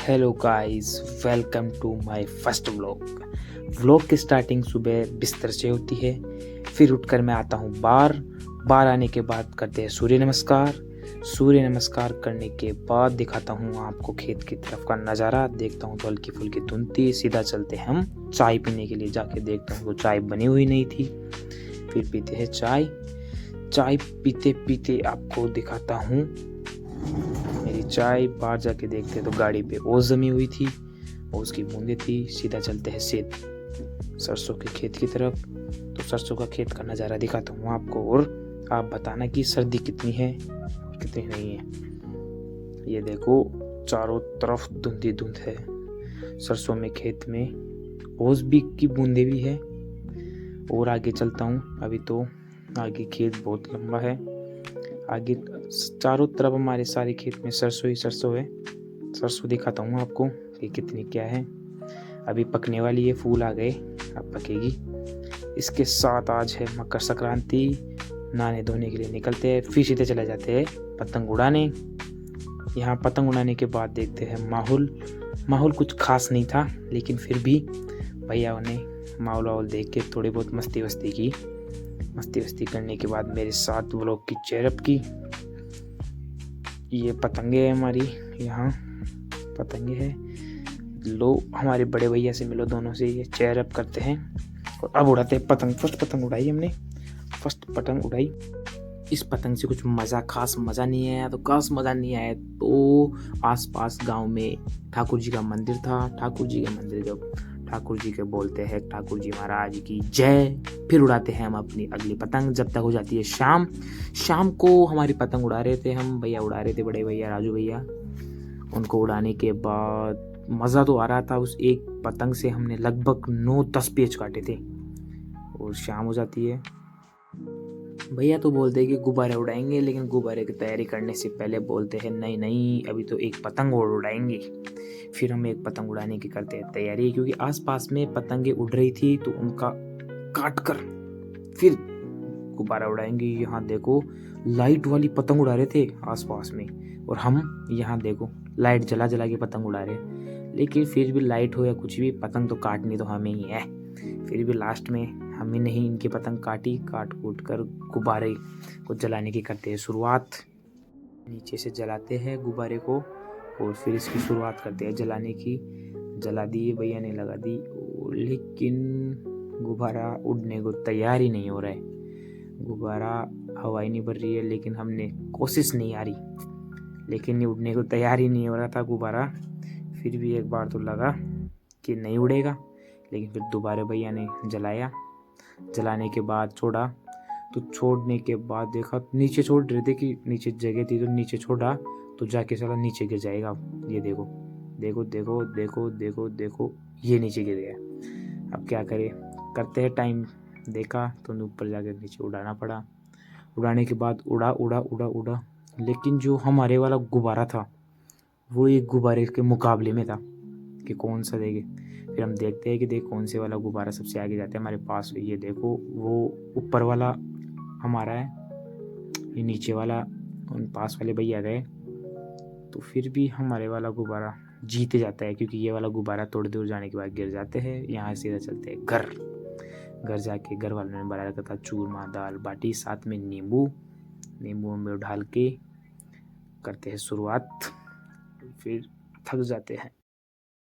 Hello guys, welcome to my first vlog की starting सुबह बिस्तर से होती है। फिर उठकर मैं आता हूँ बाहर आने के बाद करते हैं सूर्य नमस्कार करने के बाद दिखाता हूँ आपको खेत की तरफ का नज़ारा। देखता हूँ तो हल्की फुल्की धुंध थी। सीधा चलते हैं हम चाय पीने के लिए। जाके देखता हूँ तो चाय बनी हुई नहीं थी। फिर पीते हैं चाय पीते पीते आपको दिखाता हूँ मेरी चाय। बाहर जाके देखते तो गाड़ी पे ओस जमी हुई थी, ओस की बूंदें थी। सीधा चलते हैं सरसों के खेत की तरफ। तो सरसों का खेत का नज़ारा दिखाता हूँ आपको, और आप बताना कि सर्दी कितनी है और कितनी नहीं है। ये देखो, चारों तरफ धुंधी धुंध है। सरसों में खेत में ओस भी की बूंदें भी है। और आगे चलता हूँ। अभी तो आगे खेत बहुत लंबा है। आगे चारों तरफ हमारे सारे खेत में सरसों ही सरसों है। सरसों दिखाता हूँ आपको कि कितनी क्या है। अभी पकने वाली है, फूल आ गए, अब पकेगी। इसके साथ आज है मकर संक्रांति। नहाने धोने के लिए निकलते हैं, फिर सीधे चले जाते हैं पतंग उड़ाने। यहाँ पतंग उड़ाने के बाद देखते हैं माहौल कुछ खास नहीं था, लेकिन फिर भी भैया ने माहौल देख के थोड़ी बहुत मस्ती वस्ती करने के बाद मेरे साथ व्लॉग की चेयरअप की। ये पतंगे है हमारी, यहाँ पतंगे है। लो, हमारे बड़े भैया से मिलो, दोनों से ये चेयरअप करते हैं और अब उड़ाते हैं पतंग। फर्स्ट पतंग उड़ाई। इस पतंग से कुछ खास मज़ा नहीं आया। तो आसपास गांव में ठाकुर जी का मंदिर था। ठाकुर जी के बोलते हैं ठाकुर जी महाराज की जय। फिर उड़ाते हैं हम अपनी अगली पतंग जब तक हो जाती है शाम को। हमारी पतंग उड़ा रहे थे हम, भैया उड़ा रहे थे, बड़े भैया राजू भैया। उनको उड़ाने के बाद मज़ा तो आ रहा था। उस एक पतंग से हमने लगभग 9-10 पेच काटे थे। और शाम हो जाती है। भैया तो बोलते हैं कि गुब्बारे उड़ाएंगे, लेकिन गुब्बारे की तैयारी करने से पहले बोलते हैं नहीं, अभी तो एक पतंग और उड़ाएंगे। फिर हम एक पतंग उड़ाने की करते हैं तैयारी, क्योंकि आसपास में पतंगे उड़ रही थी तो उनका काट कर फिर गुब्बारा उड़ाएंगे। यहाँ देखो, लाइट वाली पतंग उड़ा रहे थे आसपास में, और हम यहाँ देखो लाइट जला के पतंग उड़ा रहे। लेकिन फिर भी लाइट हो या कुछ भी, पतंग तो काटनी तो हमें ही है। फिर भी लास्ट में हम ही नहीं इनकी पतंग काट कूट कर गुब्बारे को जलाने की करते हैं शुरुआत। नीचे से जलाते हैं गुब्बारे को और फिर इसकी शुरुआत करते हैं जलाने की। जला दिए, भैया ने लगा दी, लेकिन गुब्बारा उड़ने को तैयार ही नहीं हो रहा है। गुब्बारा हवा ही नहीं भर रही है, लेकिन हमने कोशिश नहीं आ रही, लेकिन ये उड़ने को तैयार ही नहीं हो रहा था गुब्बारा। फिर भी एक बार तो लगा कि नहीं उड़ेगा, लेकिन फिर दोबारा भैया ने जलाया। जलाने के बाद छोड़ा, तो छोड़ने के बाद देखा नीचे छोड़ रहे थे कि नीचे जगह थी, तो नीचे छोड़ा तो जाके साला नीचे गिर जाएगा। ये देखो, ये नीचे गिर गया। अब क्या करें, करते हैं टाइम देखा तो ऊपर जाके नीचे उड़ाना पड़ा। उड़ाने के बाद उड़ा, लेकिन जो हमारे वाला गुब्बारा था वो एक गुब्बारे के मुकाबले में था कि कौन सा देंगे। फिर हम देखते हैं कि देख कौन से वाला गुब्बारा सबसे आगे जाता है हमारे पास। ये देखो, वो ऊपर वाला हमारा है, ये नीचे वाला उन पास वाले भैया गए। तो फिर भी हमारे वाला गुब्बारा जीते जाता है, क्योंकि ये वाला गुब्बारा थोड़ी दूर जाने के बाद गिर जाते हैं। यहाँ सीधा चलते हैं घर जाके घर वालों ने बनाया था चूरमा दाल बाटी, साथ में नींबू में डाल के करते हैं शुरुआत। फिर थक जाते हैं।